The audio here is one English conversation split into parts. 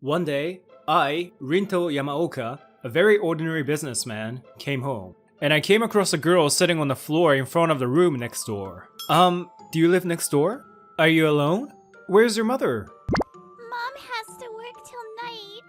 One day, I, Rinto Yamaoka, a very ordinary businessman, came home. And I came across a girl sitting on the floor in front of the room next door. Do you live next door? Are you alone? Where's your mother? Mom has to work till night.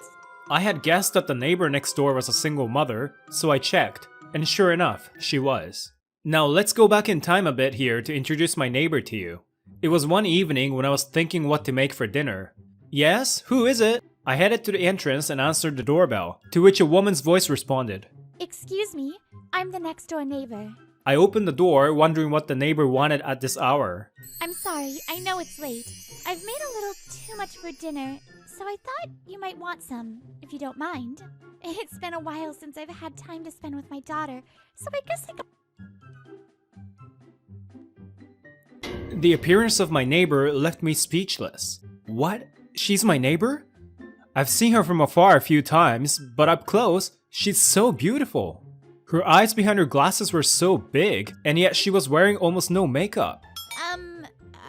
I had guessed that the neighbor next door was a single mother, so I checked, and sure enough, she was. Now let's go back in time a bit here to introduce my neighbor to you. It was one evening when I was thinking what to make for dinner. Yes, who is it? I headed to the entrance and answered the doorbell, to which a woman's voice responded. Excuse me, I'm the next door neighbor. I opened the door, wondering what the neighbor wanted at this hour. I'm sorry, I know it's late. I've made a little too much for dinner, so I thought you might want some, if you don't mind. It's been a while since I've had time to spend with my daughter, so I guess I could... The appearance of my neighbor left me speechless. What? She's my neighbor? I've seen her from afar a few times, but up close, she's so beautiful. Her eyes behind her glasses were so big, and yet she was wearing almost no makeup.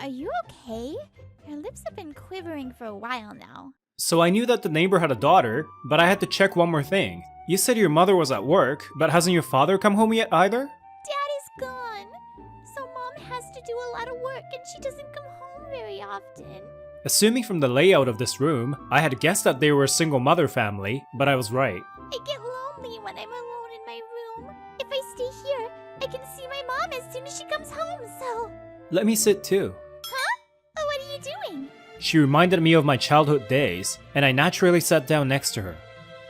Are you okay? Your lips have been quivering for a while now. So I knew that the neighbor had a daughter, but I had to check one more thing. You said your mother was at work, but hasn't your father come home yet either? Daddy's gone, so Mom has to do a lot of work and she doesn't come home very often. Assuming from the layout of this room, I had guessed that they were a single mother family, but I was right. I get lonely when I'm alone in my room. If I stay here, I can see my mom as soon as she comes home, so... Let me sit too. Huh? Oh, what are you doing? She reminded me of my childhood days, and I naturally sat down next to her.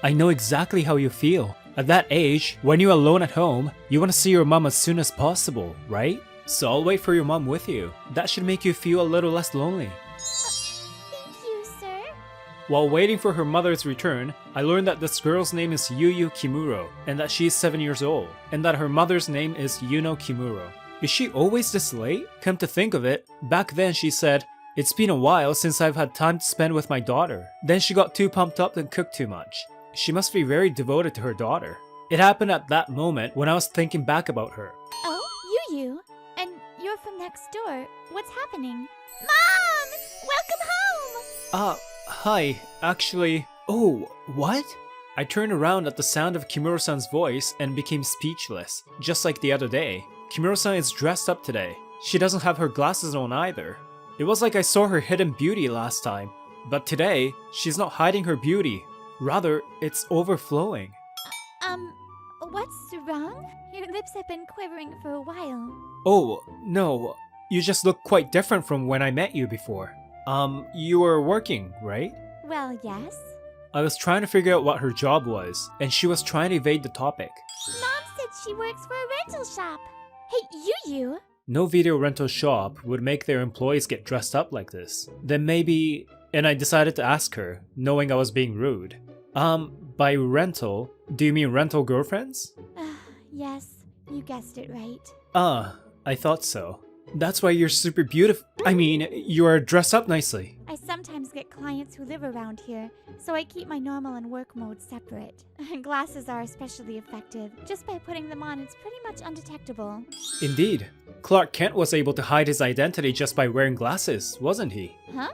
I know exactly how you feel. At that age, when you're alone at home, you want to see your mom as soon as possible, right? So I'll wait for your mom with you. That should make you feel a little less lonely. Thank you, sir. While waiting for her mother's return, I learned that this girl's name is Yuyu Kimuro, and that she is 7 years old, and that her mother's name is Yuno Kimuro. Is she always this late? Come to think of it, back then she said, "It's been a while since I've had time to spend with my daughter." Then she got too pumped up and cooked too much. She must be very devoted to her daughter. It happened at that moment when I was thinking back about her. Oh, you. And you're from next door. What's happening? Mom! Welcome home! Hi, actually... Oh, what? I turned around at the sound of Kimuro-san's voice and became speechless, just like the other day. Kimuro-san is dressed up today. She doesn't have her glasses on either. It was like I saw her hidden beauty last time, but today, she's not hiding her beauty. Rather, it's overflowing. What's wrong? Your lips have been quivering for a while. Oh, no. You just look quite different from when I met you before. You were working, right? Well, yes. I was trying to figure out what her job was, and she was trying to evade the topic. Mom said she works for a rental shop. Hey, you! No video rental shop would make their employees get dressed up like this. Then maybe... And I decided to ask her, knowing I was being rude. By rental, do you mean rental girlfriends? Yes, you guessed it right. I thought so. That's why you're super beautiful. I mean, you are dressed up nicely. I sometimes get clients who live around here, so I keep my normal and work mode separate. Glasses are especially effective. Just by putting them on, it's pretty much undetectable. Indeed. Clark Kent was able to hide his identity just by wearing glasses, wasn't he? Huh?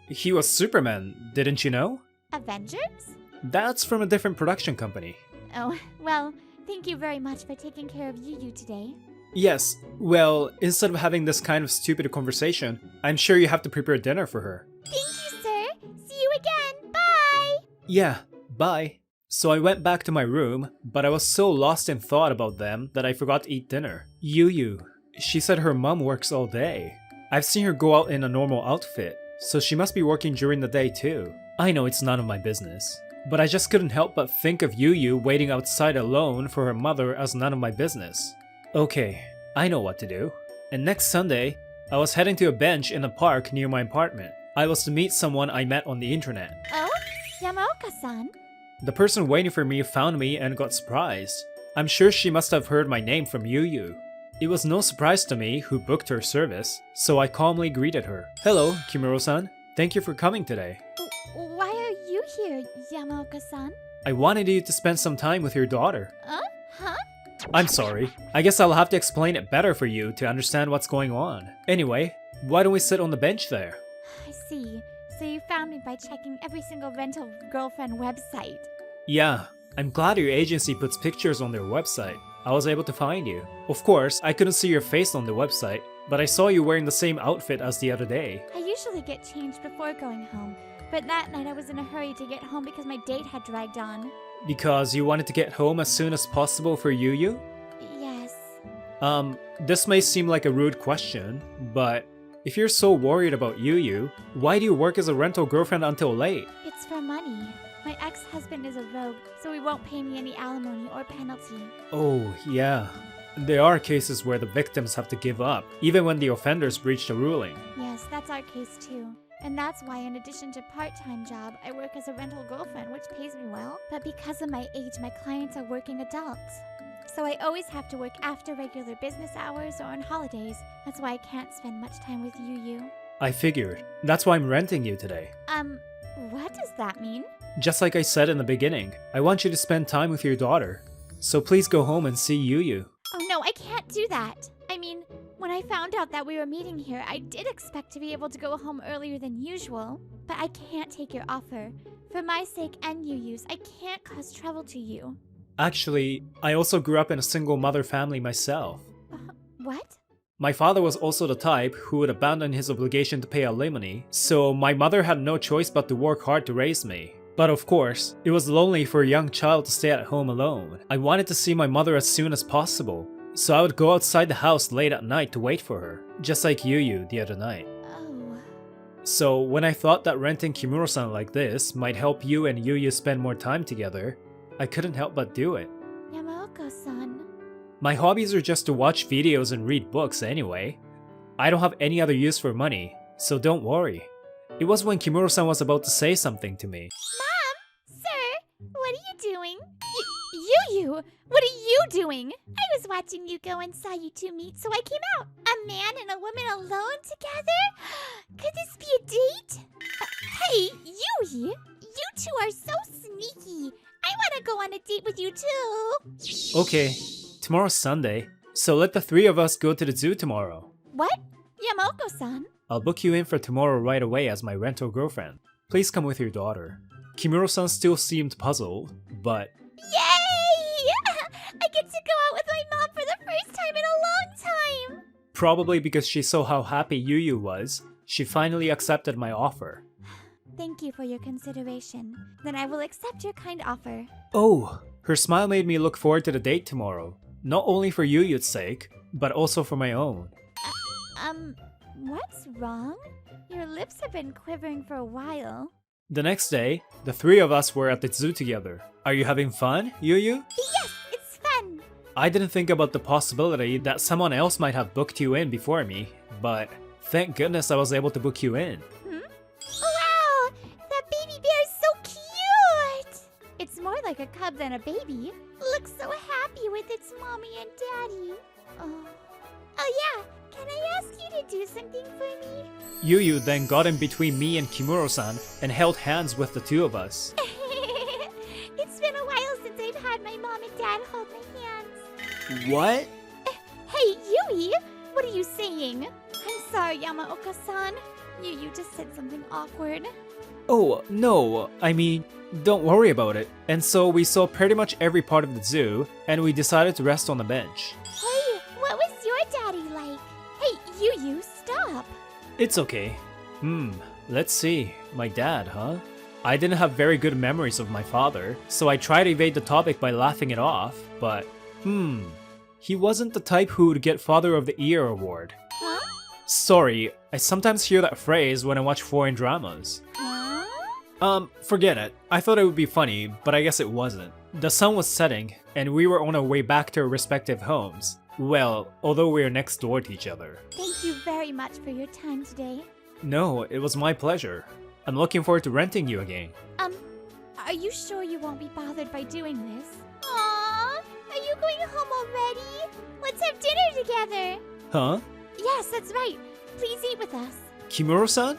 He was Superman, didn't you know? Avengers? That's from a different production company. Oh, well, thank you very much for taking care of Yuyu today. Yes, well, instead of having this kind of stupid conversation, I'm sure you have to prepare dinner for her. Thank you, sir! See you again! Bye! Yeah, bye. So I went back to my room, but I was so lost in thought about them that I forgot to eat dinner. Yuyu. She said her mom works all day. I've seen her go out in a normal outfit, so she must be working during the day too. I know it's none of my business, but I just couldn't help but think of Yuyu waiting outside alone for her mother as none of my business. Okay, I know what to do. And next Sunday, I was heading to a bench in a park near my apartment. I was to meet someone I met on the internet. Oh? Yamaoka-san? The person waiting for me found me and got surprised. I'm sure she must have heard my name from Yuyu. It was no surprise to me who booked her service, so I calmly greeted her. Hello, Kimuro-san. Thank you for coming today. Why are you here, Yamaoka-san? I wanted you to spend some time with your daughter. Huh? I'm sorry. I guess I'll have to explain it better for you to understand what's going on. Anyway, why don't we sit on the bench there? I see. So you found me discovered by checking every single rental girlfriend website. Yeah, I'm glad your agency puts pictures on their website. I was able to find you. Of course, I couldn't see your face on the website, but I saw you wearing the same outfit as the other day. I usually get changed before going home, but that night I was in a hurry to get home because my date had dragged on. Because you wanted to get home as soon as possible for Yu? Yes. This may seem like a rude question, but if you're so worried about Yu, why do you work as a rental girlfriend until late? It's for money. My ex-husband is a rogue, so he won't pay me any alimony or penalty. Oh, yeah. There are cases where the victims have to give up, even when the offenders breach the ruling. Yes, that's our case too. And that's why, in addition to part-time job, I work as a rental girlfriend, which pays me well. But because of my age, my clients are working adults. So I always have to work after regular business hours or on holidays. That's why I can't spend much time with Yu. I figured. That's why I'm renting you today. What does that mean? Just like I said in the beginning, I want you to spend time with your daughter. So please go home and see Yu. Oh no, I can't do that. I mean, when I found out that we were meeting here, I did expect to be able to go home earlier than usual. But I can't take your offer. For my sake and Yu's, I can't cause trouble to you. Actually, I also grew up in a single mother family myself. What? My father was also the type who would abandon his obligation to pay alimony, so my mother had no choice but to work hard to raise me. But of course, it was lonely for a young child to stay at home alone. I wanted to see my mother as soon as possible, so I would go outside the house late at night to wait for her, just like Yu the other night. Oh. So when I thought that renting Kimuro-san like this might help you and Yu spend more time together, I couldn't help but do it. Yamaoka-san. My hobbies are just to watch videos and read books anyway. I don't have any other use for money, so don't worry. It was when Kimuro-san was about to say something to me. Mom! Sir! What are you doing? Yu! What are you doing? I was watching you go and saw you two meet, so I came out. A man and a woman alone together? Could this be a date? Hey, Yui! You two are so sneaky. I want to go on a date with you too. Okay, tomorrow's Sunday, so let the three of us go to the zoo tomorrow. What? Yamaoka-san? I'll book you in for tomorrow right away as my rental girlfriend. Please come with your daughter. Kimuro-san still seemed puzzled, but... Yay! I get to go out with my mom for the first time in a long time! Probably because she saw how happy Yu was, she finally accepted my offer. Thank you for your consideration. Then I will accept your kind offer. Oh, her smile made me look forward to the date tomorrow. Not only for Yu's sake, but also for my own. What's wrong? Your lips have been quivering for a while. The next day, the three of us were at the zoo together. Are you having fun, Yu? Yes, it's fun! I didn't think about the possibility that someone else might have booked you in before me, but thank goodness I was able to book you in. Wow! That baby bear is so cute! It's more like a cub than a baby. Looks so happy with its mommy and daddy. Oh yeah, can I ask you to do something for me? Yu then got in between me and Kimuro-san and held hands with the two of us. It's been a while since I've had my mom and dad hold my hands. What? Hey, Yui! What are you saying? I'm sorry, Yamaoka-san. You just said something awkward. Oh, no, I mean, don't worry about it. And so we saw pretty much every part of the zoo, and we decided to rest on the bench. Hey, what was your daddy like? Hey, Yu, stop! It's okay. Let's see. My dad, huh? I didn't have very good memories of my father, so I tried to evade the topic by laughing it off, but he wasn't the type who would get Father of the Year award. Huh? Sorry, I sometimes hear that phrase when I watch foreign dramas. Huh? Forget it. I thought it would be funny, but I guess it wasn't. The sun was setting, and we were on our way back to our respective homes. Well, although we are next door to each other. Thank you very much for your time today. No, it was my pleasure. I'm looking forward to renting you again. Are you sure you won't be bothered by doing this? Aww, are you going home already? Let's have dinner together. Huh? Yes, that's right. Please eat with us. Kimuro-san?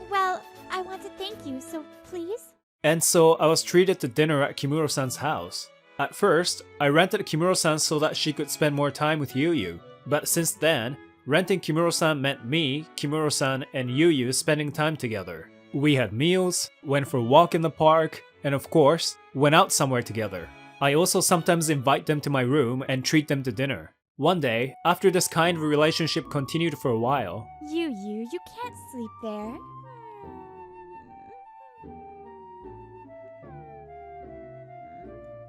Well, I want to thank you, so please? And so I was treated to dinner at Kimuro-san's house. At first, I rented Kimuro-san so that she could spend more time with Yu. But since then, renting Kimuro-san meant me, Kimuro-san, and Yu spending time together. We had meals, went for a walk in the park, and of course, went out somewhere together. I also sometimes invite them to my room and treat them to dinner. One day, after this kind of relationship continued for a while, You can't sleep there.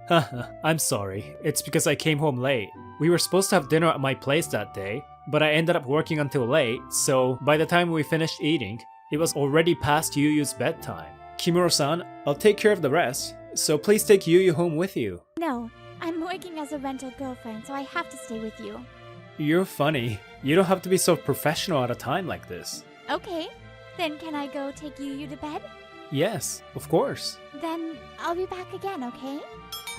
Haha, I'm sorry, it's because I came home late. We were supposed to have dinner at my place that day, but I ended up working until late, so by the time we finished eating, it was already past Yuyu's bedtime. Kimuro-san, I'll take care of the rest, so please take Yuyu home with you. No, I'm working as a rental girlfriend, so I have to stay with you. You're funny. You don't have to be so professional at a time like this. Okay, then can I go take Yu to bed? Yes, of course. Then I'll be back again, okay?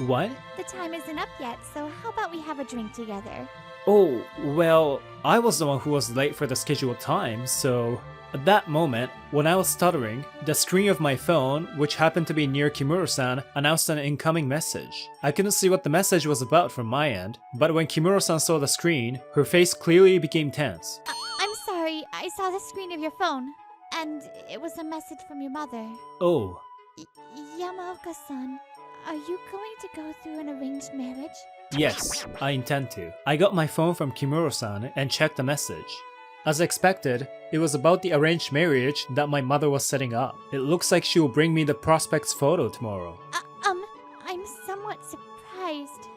What? The time isn't up yet, so how about we have a drink together? Oh, well, I was the one who was late for the scheduled time, so... At that moment, when I was stuttering, the screen of my phone, which happened to be near Kimuro-san, announced an incoming message. I couldn't see what the message was about from my end, but when Kimuro-san saw the screen, her face clearly became tense. I'm sorry, I saw the screen of your phone, and it was a message from your mother. Oh. Yamaoka-san, are you going to go through an arranged marriage? Yes, I intend to. I got my phone from Kimuro-san and checked the message. As expected, it was about the arranged marriage that my mother was setting up. It looks like she will bring me the prospect's photo tomorrow. I'm somewhat surprised.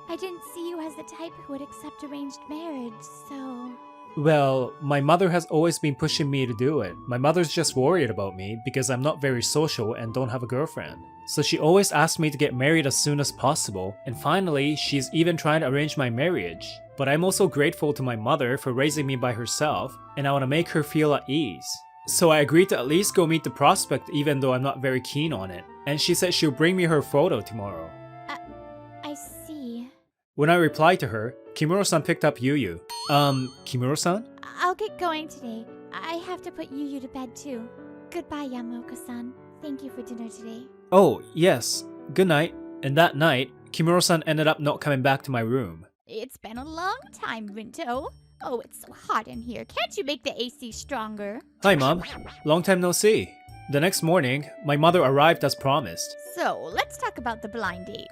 I didn't see you as the type who would accept arranged marriage, so... Well, my mother has always been pushing me to do it. My mother's just worried about me because I'm not very social and don't have a girlfriend. So she always asked me to get married as soon as possible, and finally, she's even trying to arrange my marriage. But I'm also grateful to my mother for raising me by herself, and I want to make her feel at ease. So I agreed to at least go meet the prospect even though I'm not very keen on it, and she said she'll bring me her photo tomorrow. I see. When I replied to her, Kimuro-san picked up Yuyu. Kimuro-san? I'll get going today. I have to put Yu to bed too. Goodbye, Yamaoka-san. Thank you for dinner today. Oh, yes. Good night. And that night, Kimuro-san ended up not coming back to my room. It's been a long time, Rinto. Oh, it's so hot in here. Can't you make the AC stronger? Hi, Mom. Long time no see. The next morning, my mother arrived as promised. So, let's talk about the blind date.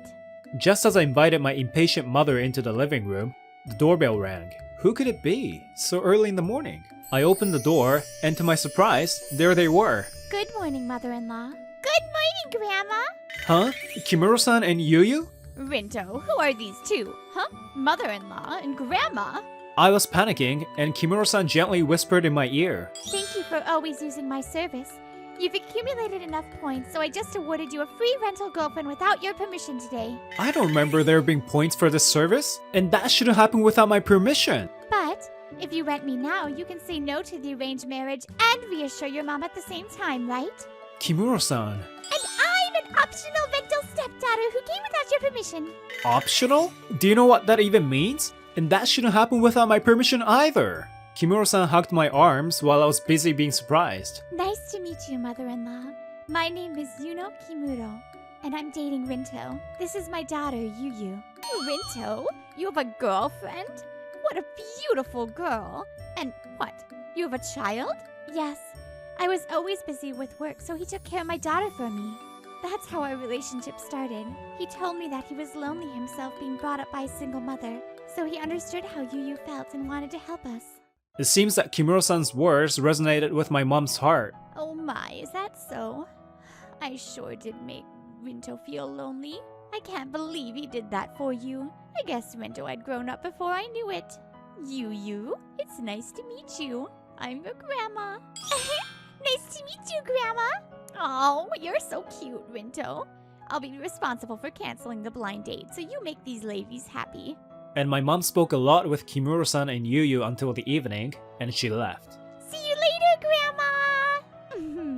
Just as I invited my impatient mother into the living room, the doorbell rang. Who could it be? So early in the morning. I opened the door, and to my surprise, there they were. Good morning, mother-in-law. Good morning, Grandma. Huh? Kimuro-san and Yuyu? Rinto, who are these two? Huh? Mother-in-law and Grandma? I was panicking, and Kimuro-san gently whispered in my ear. Thank you for always using my service. You've accumulated enough points, so I just awarded you a free rental girlfriend without your permission today. I don't remember there being points for this service, and that shouldn't happen without my permission. But if you rent me now, you can say no to the arranged marriage and reassure your mom at the same time, right? Kimuro-san. And I'm an optional rental stepdaughter who came without your permission. Optional? Do you know what that even means? And that shouldn't happen without my permission either. Kimuro-san hugged my arms while I was busy being surprised. Nice to meet you, mother-in-law. My name is Yuno Kimuro, and I'm dating Rinto. This is my daughter, Yuyu. Rinto? You have a girlfriend? What a beautiful girl. And what? You have a child? Yes. I was always busy with work, so he took care of my daughter for me. That's how our relationship started. He told me that he was lonely himself being brought up by a single mother, so he understood how Yuyu felt and wanted to help us. It seems that Kimuro-san's words resonated with my mom's heart. Oh my, is that so? I sure did make Rinto feel lonely. I can't believe he did that for you. I guess Rinto had grown up before I knew it. Yuyu, it's nice to meet you. I'm your grandma. Nice to meet you, Grandma. Oh, you're so cute, Rinto. I'll be responsible for canceling the blind date, so you make these ladies happy. And my mom spoke a lot with Kimuro-san and Yuyu until the evening, and she left. See you later, Grandma!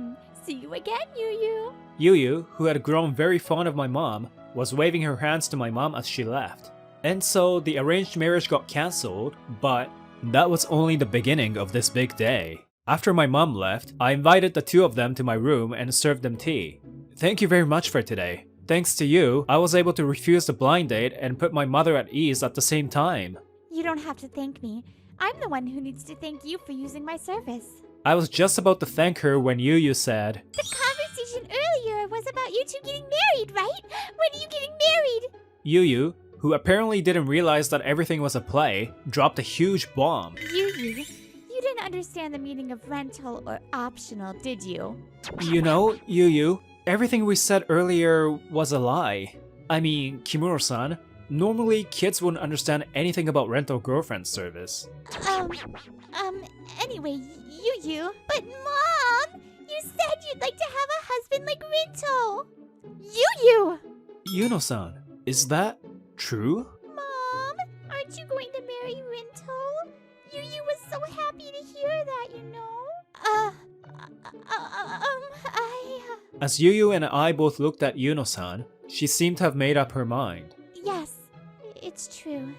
See you again, Yuyu. Yuyu, who had grown very fond of my mom, was waving her hands to my mom as she left. And so the arranged marriage got cancelled, but that was only the beginning of this big day. After my mom left, I invited the two of them to my room and served them tea. Thank you very much for today. Thanks to you, I was able to refuse the blind date and put my mother at ease at the same time. You don't have to thank me. I'm the one who needs to thank you for using my service. I was just about to thank her when Yu said, The conversation earlier was about you two getting married, right? When are you getting married? Yu, who apparently didn't realize that everything was a play, dropped a huge bomb. You didn't understand the meaning of rental or optional, did you? You know, Yu, everything we said earlier was a lie. I mean, Kimuro-san, normally kids wouldn't understand anything about rental girlfriend service. Anyway, you. But Mom, you said you'd like to have a husband like Rinto. You. Yuno-san, is that true? Mom, aren't you going to marry Rinto? You was so happy to hear that, you know. As Yu and I both looked at Yuno-san, she seemed to have made up her mind. Yes, it's true.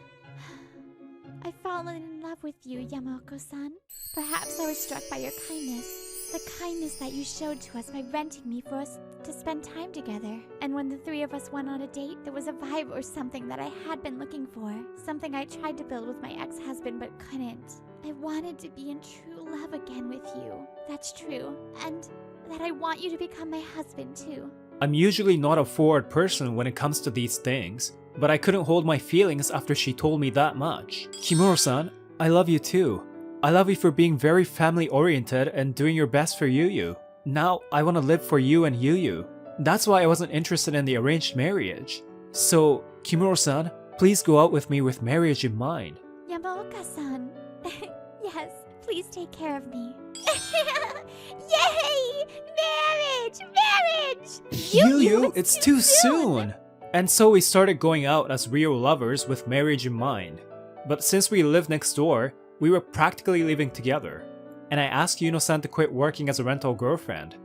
I've fallen in love with you, Yamaoko-san. Perhaps I was struck by your kindness. The kindness that you showed to us by renting me for us to spend time together. And when the three of us went on a date, there was a vibe or something that I had been looking for. Something I tried to build with my ex-husband but couldn't. I wanted to be in true love again with you. That's true. And that I want you to become my husband too. I'm usually not a forward person when it comes to these things, but I couldn't hold my feelings after she told me that much. Kimuro-san, I love you too. I love you for being very family-oriented and doing your best for Yu. Now, I want to live for you and Yu. That's why I wasn't interested in the arranged marriage. So, Kimuro-san, please go out with me with marriage in mind. Yamaoka-san. Yes, please take care of me. Yay! Marriage! Yu, it's too soon! And so we started going out as real lovers with marriage in mind. But since we lived next door, we were practically living together. And I asked Yuno-san to quit working as a rental girlfriend.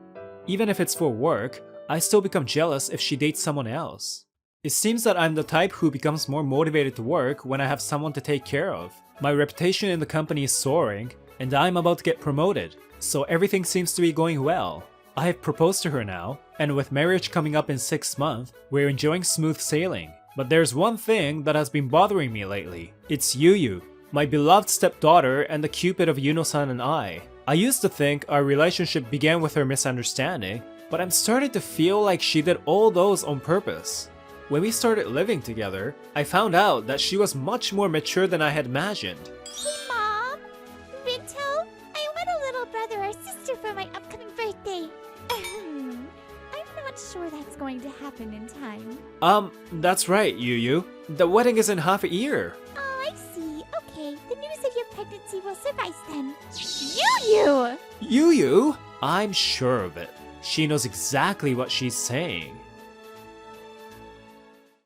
Even if it's for work, I still become jealous if she dates someone else. It seems that I'm the type who becomes more motivated to work when I have someone to take care of. My reputation in the company is soaring, and I'm about to get promoted, so everything seems to be going well. I have proposed to her now, and with marriage coming up in 6 months, we're enjoying smooth sailing. But there's one thing that has been bothering me lately. It's Yu, my beloved stepdaughter and the cupid of Yuno-san and I. I used to think our relationship began with her misunderstanding, but I'm starting to feel like she did all those on purpose. When we started living together, I found out that she was much more mature than I had imagined. Hey, Mom! Rinto, I want a little brother or sister for my upcoming birthday. I'm not sure that's going to happen in time. That's right, Yu. The wedding is in half a year. Oh, I see. Okay, the news of your pregnancy will suffice then. Yu! Yu? I'm sure of it. She knows exactly what she's saying.